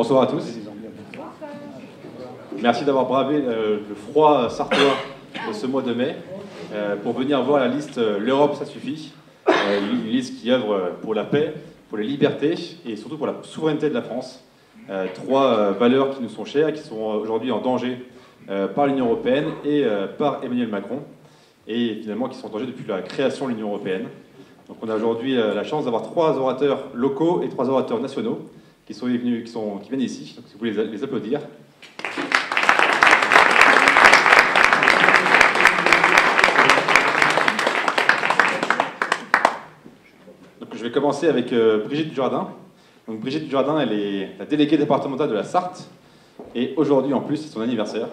Bonsoir à tous. Merci d'avoir bravé le froid sartois de ce mois de mai pour venir voir la liste L'Europe, ça suffit. Une liste qui œuvre pour la paix, pour les libertés et surtout pour la souveraineté de la France. Trois valeurs qui nous sont chères, qui sont aujourd'hui en danger par l'Union européenne et par Emmanuel Macron, et finalement qui sont en danger depuis la création de l'Union européenne. Donc on a aujourd'hui la chance d'avoir trois orateurs locaux et trois orateurs nationaux qui viennent ici. Donc si vous voulez les applaudir. Donc je vais commencer avec Brigitte Dujardin. Donc Brigitte Dujardin, elle est la déléguée départementale de la Sarthe, et aujourd'hui en plus c'est son anniversaire.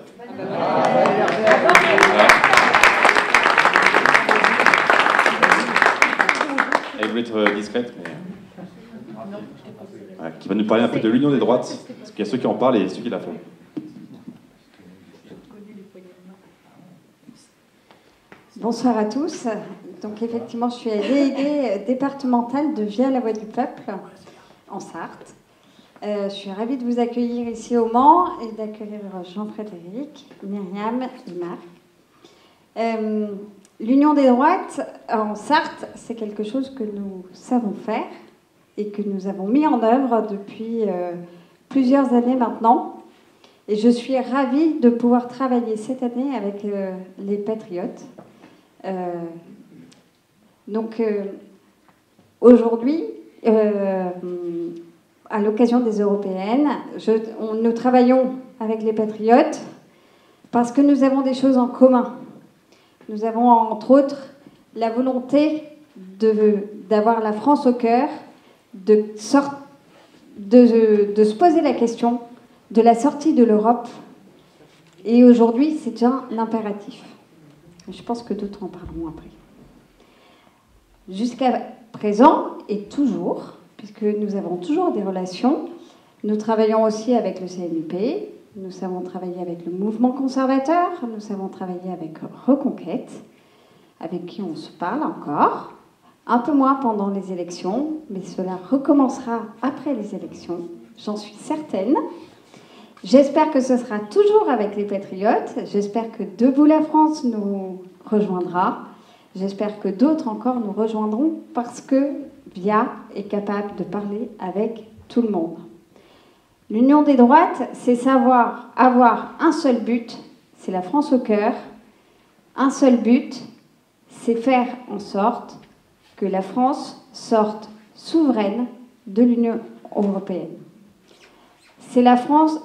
Elle voulait être discrète, mais qui va nous parler un peu de l'union des droites, parce qu'il y a ceux qui en parlent et ceux qui la font. Bonsoir à tous. Donc effectivement, je suis déléguée départementale de Via la Voix du Peuple en Sarthe. Je suis ravie de vous accueillir ici au Mans et d'accueillir Jean-Frédéric, Myriam et Marc. L'union des droites en Sarthe, c'est quelque chose que nous savons faire et que nous avons mis en œuvre depuis plusieurs années maintenant. Et je suis ravie de pouvoir travailler cette année avec les Patriotes. Aujourd'hui, à l'occasion des Européennes, nous travaillons avec les Patriotes parce que nous avons des choses en commun. Nous avons entre autres la volonté d'avoir la France au cœur, de se poser la question de la sortie de l'Europe. Et aujourd'hui, c'est déjà l'impératif. Je pense que d'autres en parleront après. Jusqu'à présent, et toujours, puisque nous avons toujours des relations, nous travaillons aussi avec le CNUP, nous savons travailler avec le mouvement conservateur, nous savons travailler avec Reconquête, avec qui on se parle encore, un peu moins pendant les élections, mais cela recommencera après les élections, j'en suis certaine. J'espère que ce sera toujours avec les Patriotes. J'espère que Debout la France nous rejoindra. J'espère que d'autres encore nous rejoindront parce que Via est capable de parler avec tout le monde. L'union des droites, c'est savoir avoir un seul but, c'est la France au cœur. Un seul but, c'est faire en sorte que la France sorte souveraine de l'Union européenne. C'est la France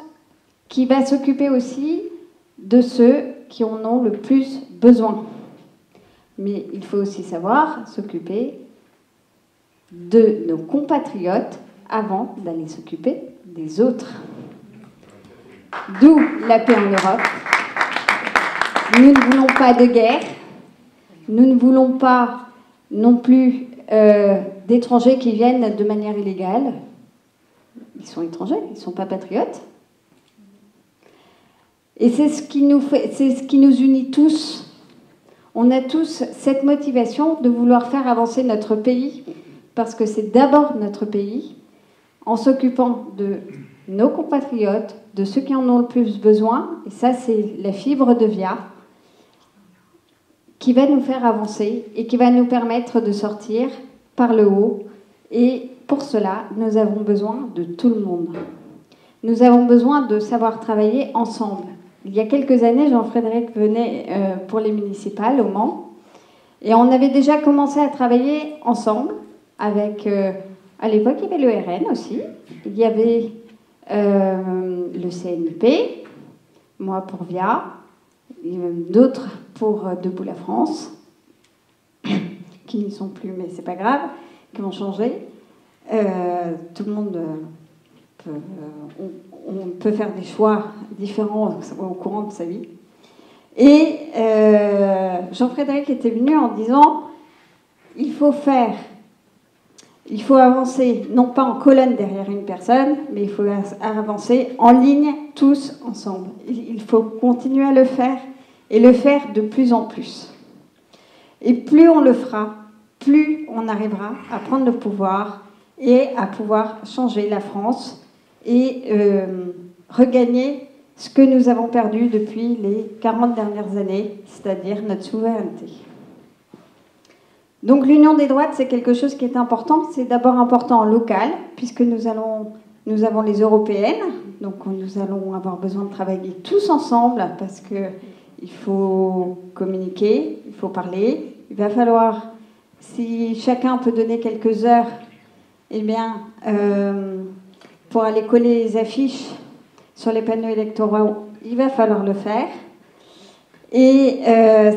qui va s'occuper aussi de ceux qui en ont le plus besoin. Mais il faut aussi savoir s'occuper de nos compatriotes avant d'aller s'occuper des autres. D'où la paix en Europe. Nous ne voulons pas de guerre. Nous ne voulons pas non plus d'étrangers qui viennent de manière illégale. Ils sont étrangers, ils ne sont pas patriotes. Et c'est ce qui nous unit tous. On a tous cette motivation de vouloir faire avancer notre pays, parce que c'est d'abord notre pays, en s'occupant de nos compatriotes, de ceux qui en ont le plus besoin, et ça c'est la fibre de Via, qui va nous faire avancer et qui va nous permettre de sortir par le haut. Et pour cela, nous avons besoin de tout le monde. Nous avons besoin de savoir travailler ensemble. Il y a quelques années, Jean-Frédéric venait pour les municipales au Mans, et on avait déjà commencé à travailler ensemble avec, à l'époque, il y avait le RN aussi, il y avait le CNUP, moi pour Via, et même d'autres pour Debout la France, qui n'y sont plus, mais c'est pas grave, qui ont changé. Tout le monde on peut faire des choix différents au courant de sa vie. Et Jean-Frédéric était venu en disant il faut avancer, non pas en colonne derrière une personne, mais il faut avancer en ligne, tous ensemble. Il faut continuer à le faire, et le faire de plus en plus. Et plus on le fera, plus on arrivera à prendre le pouvoir et à pouvoir changer la France et regagner ce que nous avons perdu depuis les 40 dernières années, c'est-à-dire notre souveraineté. Donc l'union des droites, c'est quelque chose qui est important. C'est d'abord important en local, puisque nous avons les européennes, donc nous allons avoir besoin de travailler tous ensemble, parce qu'il faut communiquer, il faut parler. Il va falloir, si chacun peut donner quelques heures, eh bien, pour aller coller les affiches sur les panneaux électoraux, il va falloir le faire. Et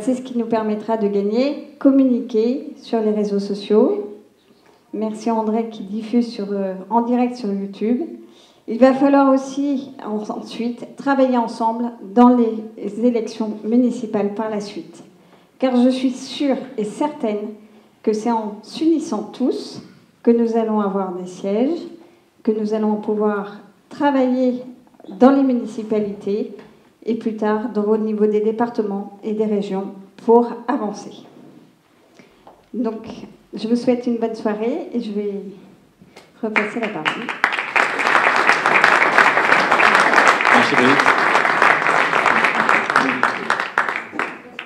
c'est ce qui nous permettra de gagner, communiquer sur les réseaux sociaux. Merci André qui diffuse en direct sur YouTube. Il va falloir aussi ensuite travailler ensemble dans les élections municipales par la suite. Car je suis sûre et certaine que c'est en s'unissant tous que nous allons avoir des sièges, que nous allons pouvoir travailler dans les municipalités et plus tard au niveau des départements et des régions pour avancer. Donc, je vous souhaite une bonne soirée et je vais repasser la parole. Merci Brigitte.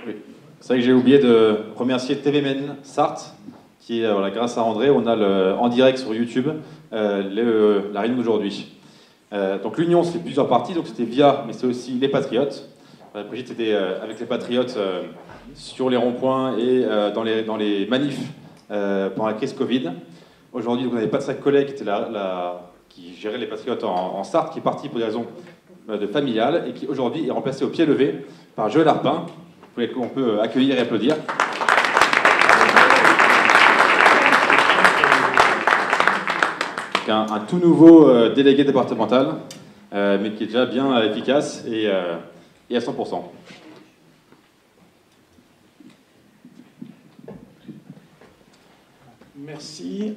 Oui. C'est vrai que j'ai oublié de remercier TVMN Sarthe, qui est, voilà, grâce à André, on a en direct sur YouTube la réunion d'aujourd'hui. Donc l'Union, c'est plusieurs parties, donc c'était VIA, mais c'est aussi les Patriotes. Brigitte était avec les Patriotes sur les ronds-points et dans les manifs pendant la crise Covid. Aujourd'hui, donc, on n'avait pas de sa collègue qui gérait les Patriotes en Sarthe, qui est parti pour des raisons de familiales et qui aujourd'hui est remplacé au pied levé par Joël Arpin, qu'on peut accueillir et applaudir. Un tout nouveau délégué départemental, mais qui est déjà bien efficace et à 100%. Merci.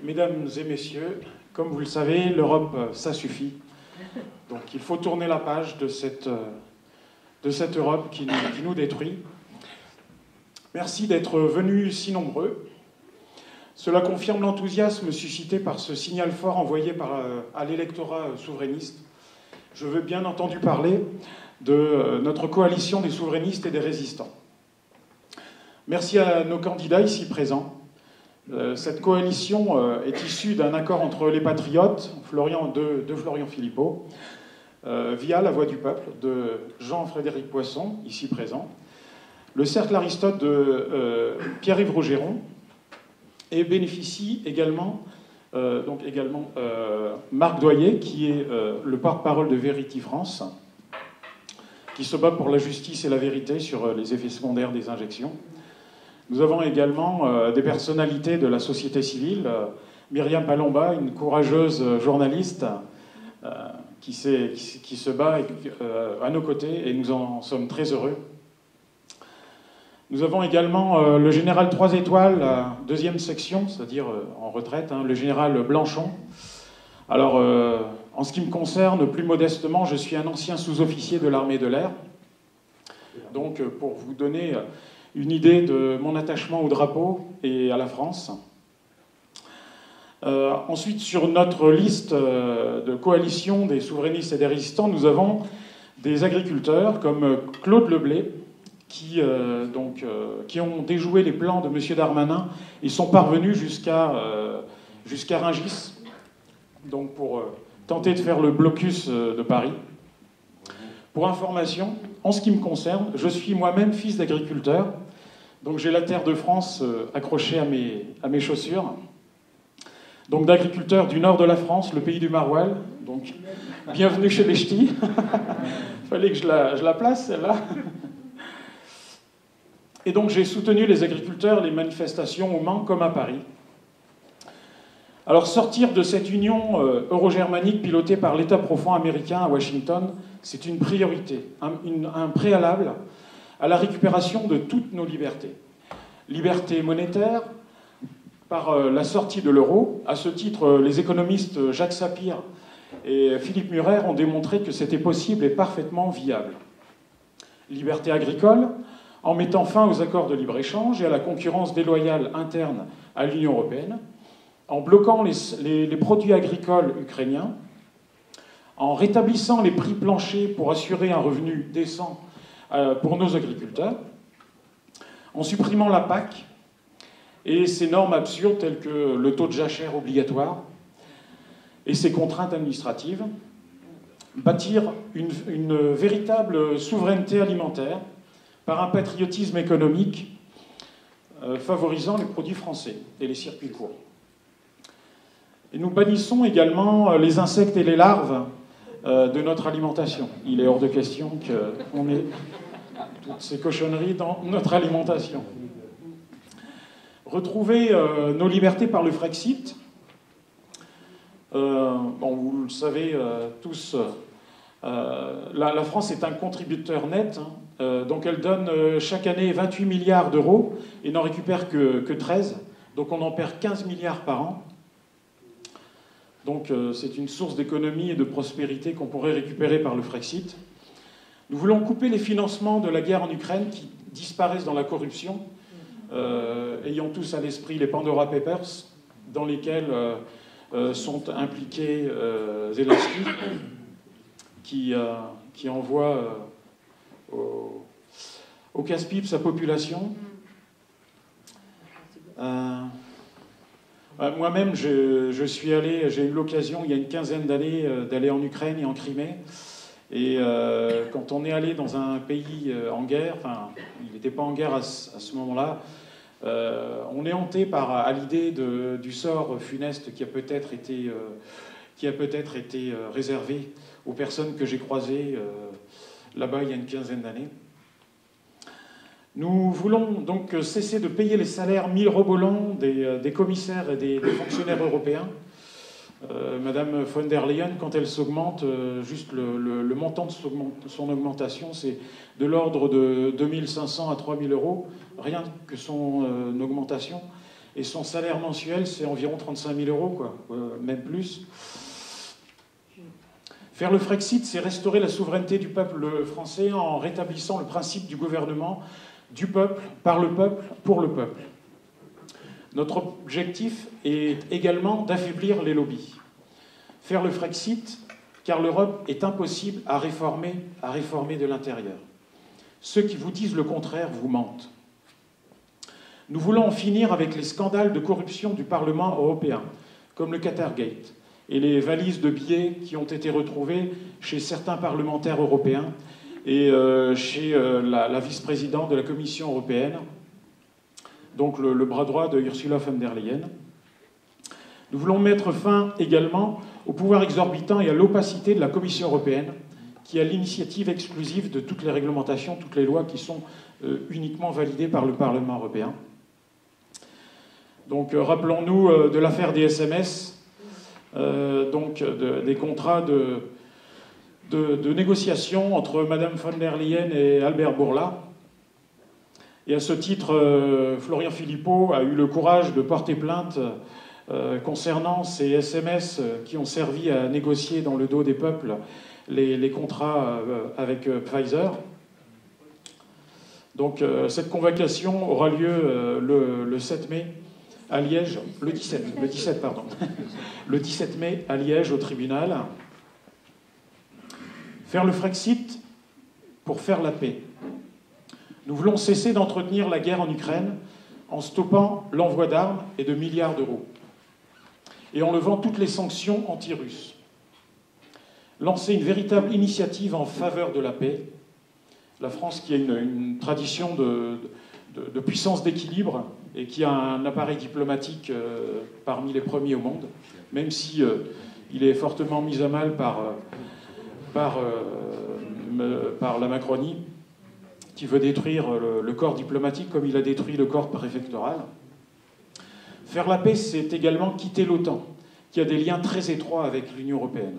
Mesdames et messieurs, comme vous le savez, l'Europe, ça suffit. Donc il faut tourner la page de cette Europe qui nous détruit. Merci d'être venus si nombreux. Cela confirme l'enthousiasme suscité par ce signal fort envoyé à l'électorat souverainiste. Je veux bien entendu parler de notre coalition des souverainistes et des résistants. Merci à nos candidats ici présents. Cette coalition est issue d'un accord entre les Patriotes, de Florian Philippot, via La Voix du Peuple, de Jean-Frédéric Poisson, ici présent, le Cercle Aristote de Pierre-Yves Rougeron, et bénéficie également, Marc Doyer, qui est le porte-parole de Verity France, qui se bat pour la justice et la vérité sur les effets secondaires des injections. Nous avons également des personnalités de la société civile, Myriam Palomba, une courageuse journaliste qui se bat à nos côtés, et nous en sommes très heureux. Nous avons également le général 3 étoiles, deuxième section, c'est-à-dire en retraite, le général Blanchon. Alors, en ce qui me concerne, plus modestement, je suis un ancien sous-officier de l'armée de l'air. Donc, pour vous donner une idée de mon attachement au drapeau et à la France. Ensuite, sur notre liste de coalition des souverainistes et des résistants, nous avons des agriculteurs comme Claude Leblé, qui ont déjoué les plans de M. Darmanin. Ils sont parvenus jusqu'à Rungis, donc pour tenter de faire le blocus de Paris. Pour information, en ce qui me concerne, je suis moi-même fils d'agriculteur, donc j'ai la terre de France accrochée à mes chaussures. Donc d'agriculteur du nord de la France, le pays du maroilles. Donc bienvenue chez les ch'tis. Fallait que je la place, celle-là. Et donc j'ai soutenu les agriculteurs, les manifestations au Mans comme à Paris. Alors sortir de cette union euro-germanique pilotée par l'État profond américain à Washington, c'est une priorité, un préalable à la récupération de toutes nos libertés. Liberté monétaire, par la sortie de l'euro. À ce titre, les économistes Jacques Sapir et Philippe Murer ont démontré que c'était possible et parfaitement viable. Liberté agricole, en mettant fin aux accords de libre-échange et à la concurrence déloyale interne à l'Union européenne. en bloquant les produits agricoles ukrainiens, en rétablissant les prix planchers pour assurer un revenu décent pour nos agriculteurs, en supprimant la PAC et ses normes absurdes telles que le taux de jachère obligatoire et ses contraintes administratives, bâtir une véritable souveraineté alimentaire par un patriotisme économique favorisant les produits français et les circuits courts. Et nous bannissons également les insectes et les larves de notre alimentation. Il est hors de question qu'on ait toutes ces cochonneries dans notre alimentation. Retrouver nos libertés par le Frexit. Vous le savez tous, la France est un contributeur net, donc elle donne chaque année 28 milliards d'euros et n'en récupère que 13, donc on en perd 15 milliards par an. Donc c'est une source d'économie et de prospérité qu'on pourrait récupérer par le Frexit. Nous voulons couper les financements de la guerre en Ukraine qui disparaissent dans la corruption, ayant tous à l'esprit les Pandora Papers, dans lesquels sont impliqués Zelensky, qui envoie au casse-pipe sa population. Moi-même, j'ai eu l'occasion, il y a une quinzaine d'années, d'aller en Ukraine et en Crimée. Et quand on est allé dans un pays en guerre, enfin, il n'était pas en guerre à ce moment-là, on est hanté à l'idée du sort funeste qui a peut-être été réservé aux personnes que j'ai croisées là-bas il y a une quinzaine d'années. Nous voulons donc cesser de payer les salaires mirobolants des commissaires et des fonctionnaires européens. Madame von der Leyen, quand elle s'augmente, juste le montant de son augmentation, c'est de l'ordre de 2 500 à 3 000 euros, rien que son augmentation. Et son salaire mensuel, c'est environ 35 000 euros, quoi, même plus. Faire le Frexit, c'est restaurer la souveraineté du peuple français en rétablissant le principe du gouvernement du peuple, par le peuple, pour le peuple. Notre objectif est également d'affaiblir les lobbies. Faire le Frexit, car l'Europe est impossible à réformer de l'intérieur. Ceux qui vous disent le contraire vous mentent. Nous voulons en finir avec les scandales de corruption du Parlement européen, comme le Qatargate, et les valises de billets qui ont été retrouvées chez certains parlementaires européens et chez la vice-présidente de la Commission européenne, donc le bras droit de Ursula von der Leyen. Nous voulons mettre fin également au pouvoir exorbitant et à l'opacité de la Commission européenne, qui a l'initiative exclusive de toutes les réglementations, toutes les lois qui sont uniquement validées par le Parlement européen. Donc rappelons-nous de l'affaire des SMS, des contrats de négociation entre Madame von der Leyen et Albert Bourla. Et à ce titre, Florian Philippot a eu le courage de porter plainte concernant ces SMS qui ont servi à négocier dans le dos des peuples les contrats avec Pfizer. Donc cette convocation aura lieu le 7 mai à Liège, le 17 mai à Liège au tribunal. Faire le Frexit pour faire la paix. Nous voulons cesser d'entretenir la guerre en Ukraine en stoppant l'envoi d'armes et de milliards d'euros et en levant toutes les sanctions anti-russes. Lancer une véritable initiative en faveur de la paix. La France, qui a une tradition de puissance d'équilibre et qui a un appareil diplomatique parmi les premiers au monde, même si il est fortement mis à mal par la Macronie, qui veut détruire le corps diplomatique comme il a détruit le corps préfectoral. Faire la paix, c'est également quitter l'OTAN, qui a des liens très étroits avec l'Union européenne.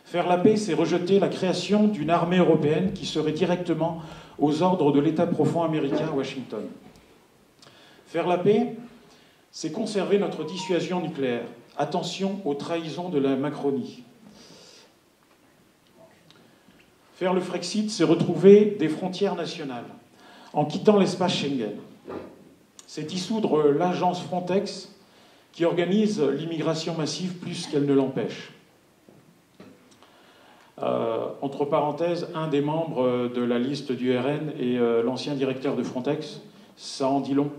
Faire la paix, c'est rejeter la création d'une armée européenne qui serait directement aux ordres de l'État profond américain à Washington. Faire la paix, c'est conserver notre dissuasion nucléaire. Attention aux trahisons de la Macronie. Faire le Frexit, c'est retrouver des frontières nationales en quittant l'espace Schengen. C'est dissoudre l'agence Frontex qui organise l'immigration massive plus qu'elle ne l'empêche. Entre parenthèses, un des membres de la liste du RN est l'ancien directeur de Frontex. Ça en dit long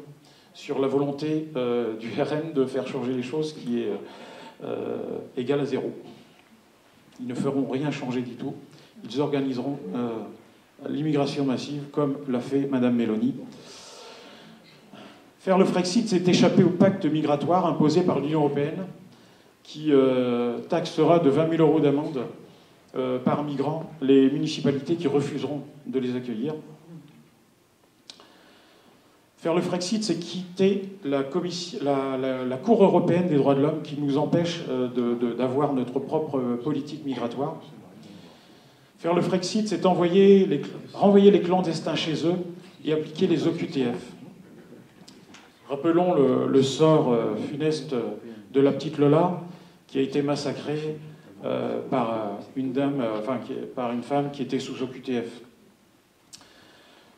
sur la volonté du RN de faire changer les choses qui est égale à zéro. Ils ne feront rien changer du tout. Ils organiseront l'immigration massive comme l'a fait Madame Meloni. Faire le Frexit, c'est échapper au pacte migratoire imposé par l'Union européenne qui taxera de 20 000 € d'amende par migrant les municipalités qui refuseront de les accueillir. Faire le Frexit, c'est quitter la Cour européenne des droits de l'homme qui nous empêche d'avoir notre propre politique migratoire. Faire le Frexit, c'est renvoyer les clandestins chez eux et appliquer les OQTF. Rappelons le sort funeste de la petite Lola qui a été massacrée par une femme qui était sous OQTF.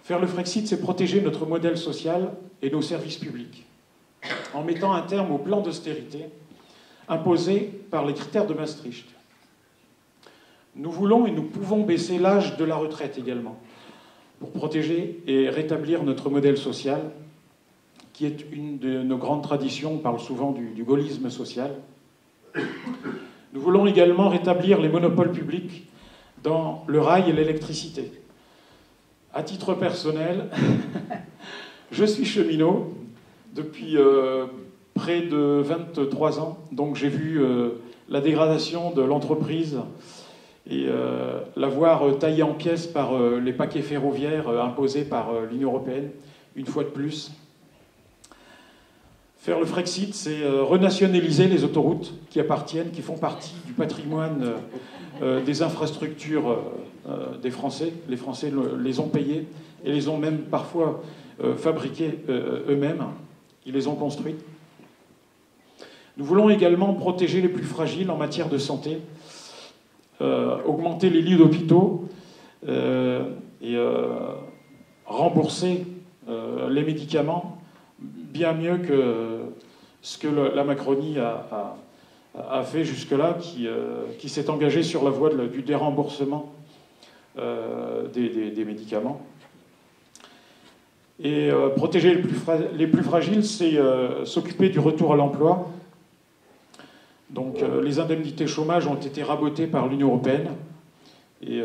Faire le Frexit, c'est protéger notre modèle social et nos services publics, en mettant un terme au plan d'austérité imposé par les critères de Maastricht. Nous voulons et nous pouvons baisser l'âge de la retraite également, pour protéger et rétablir notre modèle social, qui est une de nos grandes traditions. On parle souvent du gaullisme social. Nous voulons également rétablir les monopoles publics dans le rail et l'électricité. À titre personnel, je suis cheminot depuis près de 23 ans, donc j'ai vu la dégradation de l'entreprise et la voir taillée en pièces par les paquets ferroviaires imposés par l'Union européenne, une fois de plus. Faire le Frexit, c'est renationaliser les autoroutes qui font partie du patrimoine des infrastructures des Français. Les Français les ont payées et les ont même parfois fabriquées eux-mêmes. Ils les ont construites. Nous voulons également protéger les plus fragiles en matière de santé, augmenter les lits d'hôpitaux et rembourser les médicaments bien mieux que ce que la Macronie a fait jusque-là, qui s'est engagé sur la voie du déremboursement des médicaments. Et protéger les plus fragiles, c'est s'occuper du retour à l'emploi. Donc les indemnités chômage ont été rabotées par l'Union européenne et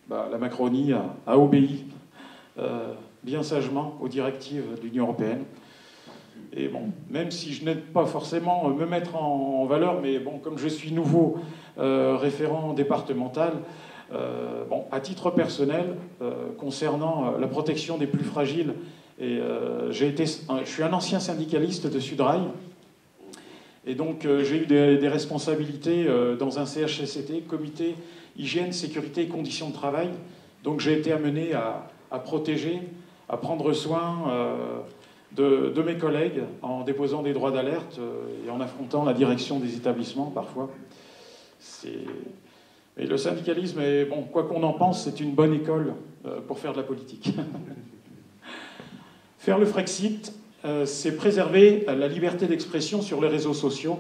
la Macronie a obéi bien sagement aux directives de l'Union européenne. Et bon, même si je n'aime pas forcément me mettre en valeur, mais bon, comme je suis nouveau référent départemental, à titre personnel, concernant la protection des plus fragiles, et je suis un ancien syndicaliste de Sudrail, et donc j'ai eu des responsabilités dans un CHSCT, Comité Hygiène, Sécurité et Conditions de Travail. Donc j'ai été amené à protéger, à prendre soin de mes collègues en déposant des droits d'alerte et en affrontant la direction des établissements parfois. Et le syndicalisme, quoi qu'on en pense, c'est une bonne école pour faire de la politique. Faire le Frexit, c'est préserver la liberté d'expression sur les réseaux sociaux.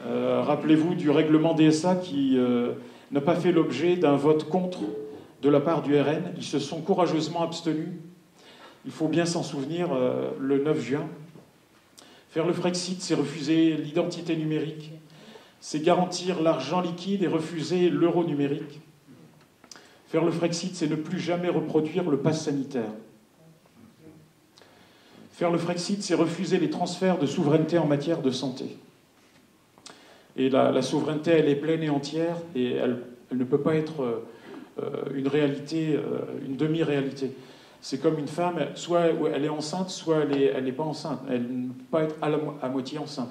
Rappelez-vous du règlement DSA qui n'a pas fait l'objet d'un vote contre de la part du RN. Ils se sont courageusement abstenus. Il faut bien s'en souvenir, le 9 juin. Faire le Frexit, c'est refuser l'identité numérique. C'est garantir l'argent liquide et refuser l'euro numérique. Faire le Frexit, c'est ne plus jamais reproduire le pass sanitaire. Faire le Frexit, c'est refuser les transferts de souveraineté en matière de santé. Et la souveraineté, elle est pleine et entière, et elle ne peut pas être une réalité, une demi-réalité. C'est comme une femme, soit elle est enceinte, soit elle n'est pas enceinte. Elle ne peut pas être à moitié enceinte.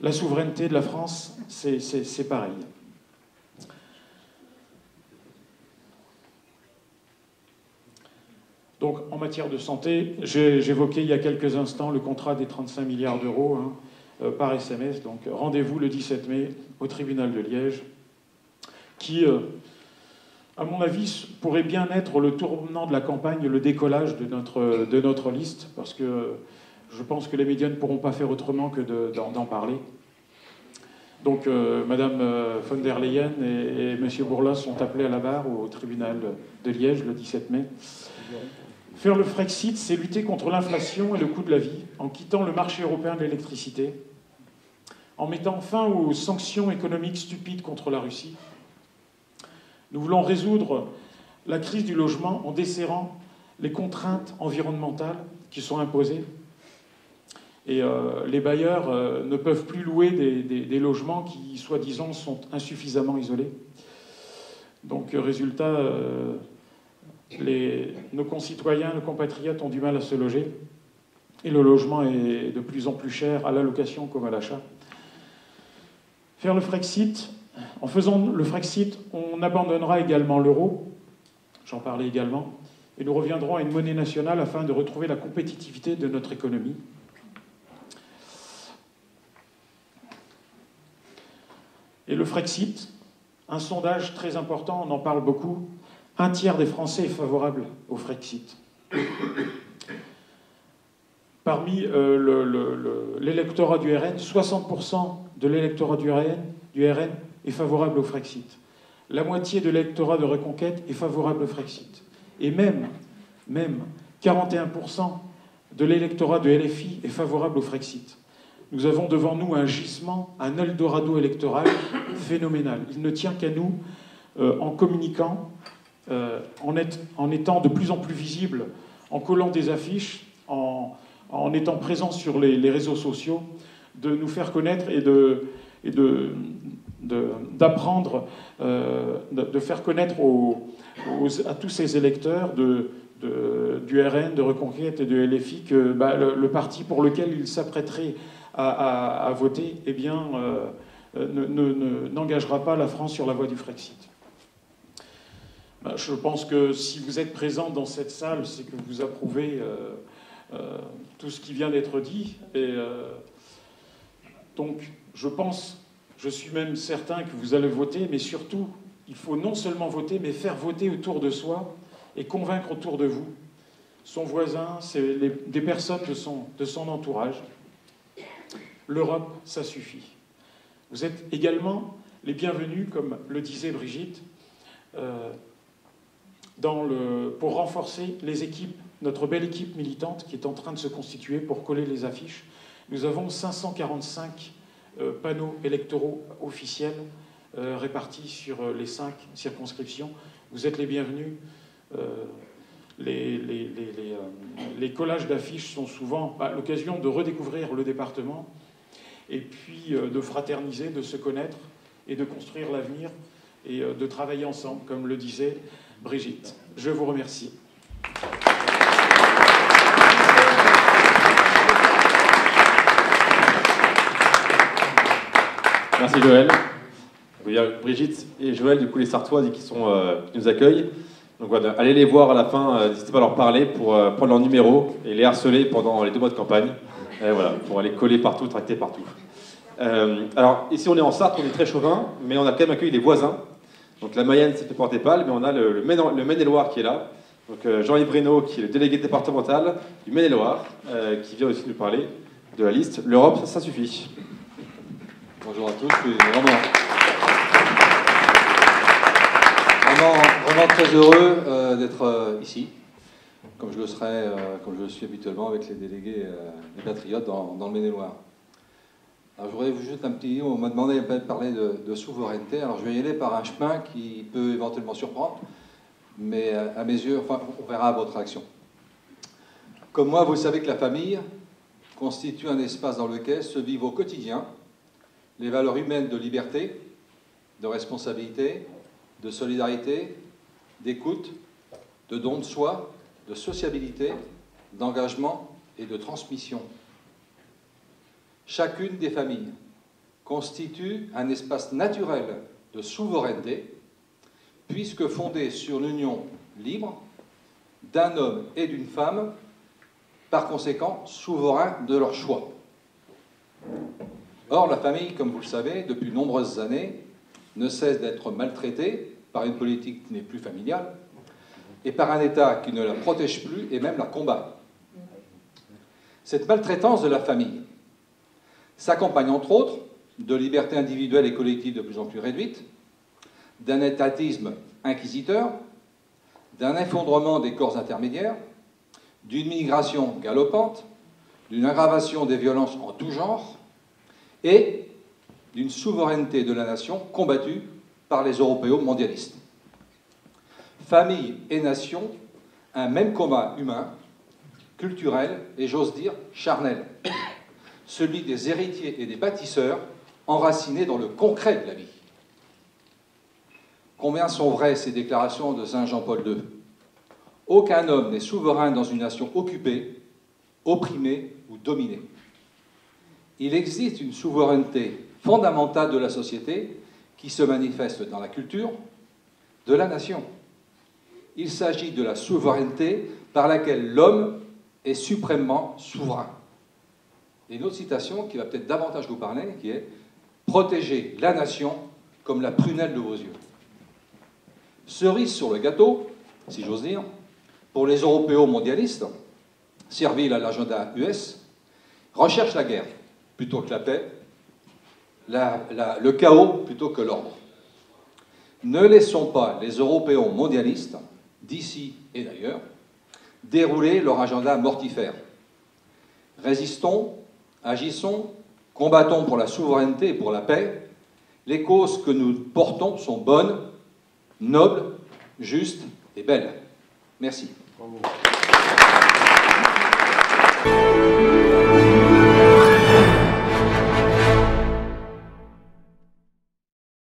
La souveraineté de la France, c'est pareil. Donc, en matière de santé, j'évoquais il y a quelques instants le contrat des 35 milliards d'euros par SMS. Donc, rendez-vous le 17 mai au tribunal de Liège, qui, à mon avis, pourrait bien être le tournant de la campagne, le décollage de notre liste, parce que je pense que les médias ne pourront pas faire autrement que d'en parler. Donc, Madame von der Leyen et Monsieur Bourla sont appelés à la barre au tribunal de Liège le 17 mai. Faire le Frexit, c'est lutter contre l'inflation et le coût de la vie, en quittant le marché européen de l'électricité, en mettant fin aux sanctions économiques stupides contre la Russie. Nous voulons résoudre la crise du logement en desserrant les contraintes environnementales qui sont imposées. Et les bailleurs ne peuvent plus louer des logements qui, soi-disant, sont insuffisamment isolés. Donc, résultat, nos concitoyens, nos compatriotes ont du mal à se loger. Et le logement est de plus en plus cher à la location comme à l'achat. Faire le Frexit, en faisant le Frexit, on abandonnera également l'euro, j'en parlais également, et nous reviendrons à une monnaie nationale afin de retrouver la compétitivité de notre économie. Et le Frexit, un sondage très important, on en parle beaucoup, 1/3 des Français est favorable au Frexit. Parmi l'électorat du RN, 60% de l'électorat du RN est favorable au Frexit. La moitié de l'électorat de Reconquête est favorable au Frexit. Et même 41% de l'électorat de LFI est favorable au Frexit. Nous avons devant nous un gisement, un Eldorado électoral phénoménal. Il ne tient qu'à nous, en communiquant, en étant de plus en plus visible, en collant des affiches, en étant présent sur les réseaux sociaux, de nous faire connaître et d'apprendre, de faire connaître à tous ces électeurs du RN, de Reconquête et de LFI que le parti pour lequel ils s'apprêteraient à voter, eh bien, n'engagera pas la France sur la voie du Frexit. Je pense que si vous êtes présent dans cette salle, c'est que vous approuvez tout ce qui vient d'être dit. Et donc, je suis même certain que vous allez voter, mais surtout, il faut non seulement voter, mais faire voter autour de soi et convaincre autour de vous son voisin, des personnes de son entourage. L'Europe, ça suffit. Vous êtes également les bienvenus, comme le disait Brigitte, pour renforcer les équipes, notre belle équipe militante qui est en train de se constituer pour coller les affiches. Nous avons 545 panneaux électoraux officiels répartis sur les 5 circonscriptions. Vous êtes les bienvenus. Les collages d'affiches sont souvent l'occasion de redécouvrir le département et puis de fraterniser, de se connaître et de construire l'avenir et de travailler ensemble, comme le disait Brigitte. Je vous remercie. Merci Joël. Brigitte et Joël, du coup les Sartois qui nous accueillent. Donc voilà, allez les voir à la fin, n'hésitez pas à leur parler pour prendre leur numéro et les harceler pendant les 2 mois de campagne. Voilà, pour aller coller partout, tracter partout. Alors ici on est en Sarthe, on est très chauvin, mais on a quand même accueilli les voisins. Donc la Mayenne s'est fait porter pâle, mais on a le Maine-et-Loire qui est là. Donc Jean-Yves Reynaud, qui est le délégué départemental du Maine-et-Loire, qui vient aussi nous parler de la liste L'Europe, ça suffit. Bonjour à tous, je suis vraiment très heureux d'être ici, comme je le serai, comme je le suis habituellement avec les délégués des Patriotes dans le Maine-et-Loire. Alors je voudrais vous juste un petit mot, on m'a demandé de parler de souveraineté, alors je vais y aller par un chemin qui peut éventuellement surprendre, mais à mes yeux, enfin on verra votre réaction. Comme moi, vous savez que la famille constitue un espace dans lequel se vivent au quotidien les valeurs humaines de liberté, de responsabilité, de solidarité, d'écoute, de don de soi, de sociabilité, d'engagement et de transmission. Chacune des familles constitue un espace naturel de souveraineté, puisque fondée sur l'union libre d'un homme et d'une femme, par conséquent souverains de leur choix. Or, la famille, comme vous le savez, depuis de nombreuses années, ne cesse d'être maltraitée par une politique qui n'est plus familiale et par un État qui ne la protège plus et même la combat. Cette maltraitance de la famille s'accompagne entre autres de libertés individuelles et collectives de plus en plus réduites, d'un étatisme inquisiteur, d'un effondrement des corps intermédiaires, d'une migration galopante, d'une aggravation des violences en tout genre et d'une souveraineté de la nation combattue par les européo-mondialistes. Famille et nation, un même combat humain, culturel et j'ose dire charnel, celui des héritiers et des bâtisseurs enracinés dans le concret de la vie. Combien sont vraies ces déclarations de Saint Jean-Paul II? Aucun homme n'est souverain dans une nation occupée, opprimée ou dominée. Il existe une souveraineté fondamentale de la société qui se manifeste dans la culture de la nation. Il s'agit de la souveraineté par laquelle l'homme est suprêmement souverain. Et une autre citation qui va peut-être davantage vous parler, qui est « Protégez la nation comme la prunelle de vos yeux ». Cerise sur le gâteau, si j'ose dire, pour les européo-mondialistes, serviles à l'agenda US, recherchent la guerre plutôt que la paix, le chaos plutôt que l'ordre. Ne laissons pas les européo-mondialistes, d'ici et d'ailleurs, dérouler leur agenda mortifère. Résistons, agissons, combattons pour la souveraineté et pour la paix. Les causes que nous portons sont bonnes, nobles, justes et belles. Merci. Bravo.